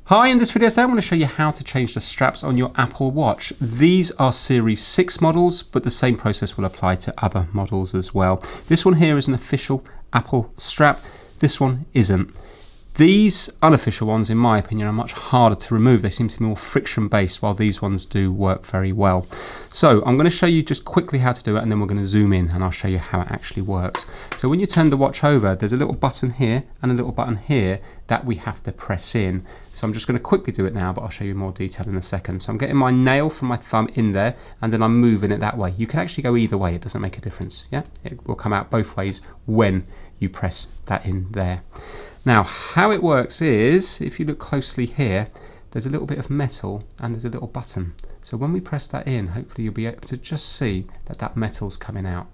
Hi, in this video today I want to show you how to change the straps on your Apple Watch. These are Series 6 models, but the same process will apply to other models as well. This one here is an official Apple strap, this one isn't. These unofficial ones, in my opinion, are much harder to remove. They seem to be more friction based, while these ones do work very well. So I'm going to show you just quickly how to do it, and then we're going to zoom in and I'll show you how it actually works. So when you turn the watch over, there's a little button here and a little button here that we have to press in. So I'm just going to quickly do it now, but I'll show you more detail in a second. So I'm getting my nail from my thumb in there, and then I'm moving it that way. You can actually go either way, it doesn't make a difference. Yeah, it will come out both ways when you press that in there. Now, how it works is, if you look closely here, there's a little bit of metal and there's a little button. So when we press that in, hopefully you'll be able to just see that that metal's coming out.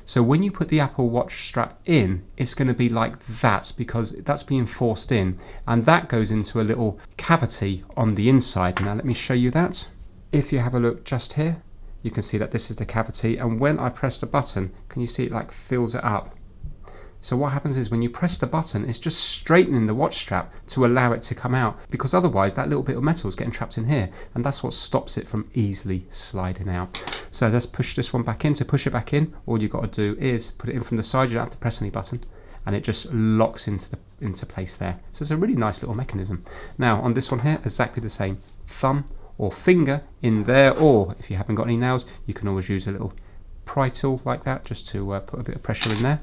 So when you put the Apple Watch strap in, it's going to be like that because that's being forced in, and that goes into a little cavity on the inside. Now let me show you that. If you have a look just here, you can see that this is the cavity, and when I press the button, can you see it like fills it up? So what happens is when you press the button, it's just straightening the watch strap to allow it to come out, because otherwise that little bit of metal is getting trapped in here, and that's what stops it from easily sliding out. So let's push this one back in. To push it back in, all you've got to do is put it in from the side. You don't have to press any button, and it just locks into place there. So it's a really nice little mechanism. Now on this one here, exactly the same. Thumb or finger in there, or if you haven't got any nails, you can always use a little pry tool like that just to put a bit of pressure in there,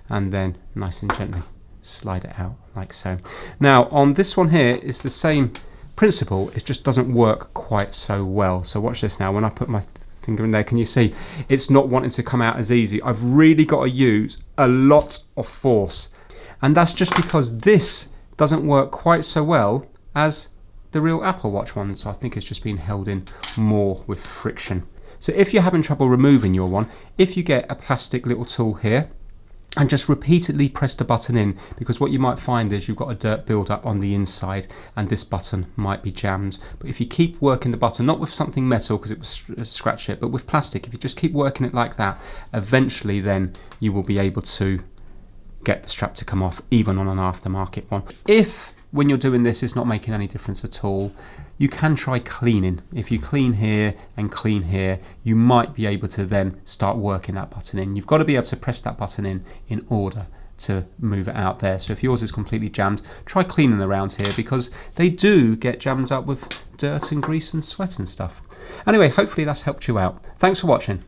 and then nice and gently slide it out like so. Now on this one here, it's the same principle, it just doesn't work quite so well. So watch this now. When I put my finger in there, can you see it's not wanting to come out as easy? I've really got to use a lot of force, and that's just because this doesn't work quite so well as the real Apple Watch one. So I think it's just been held in more with friction. So if you're having trouble removing your one, if you get a plastic little tool here and just repeatedly press the button in, because what you might find is you've got a dirt build up on the inside and this button might be jammed. But if you keep working the button, not with something metal because it will scratch it, but with plastic, if you just keep working it like that, eventually then you will be able to get the strap to come off, even on an aftermarket one. If when you're doing this it's not making any difference at all, you can try cleaning. If you clean here and clean here, you might be able to then start working that button in. You've got to be able to press that button in order to move it out there. So if yours is completely jammed, try cleaning around here, because they do get jammed up with dirt and grease and sweat and stuff. Anyway, hopefully that's helped you out. Thanks for watching.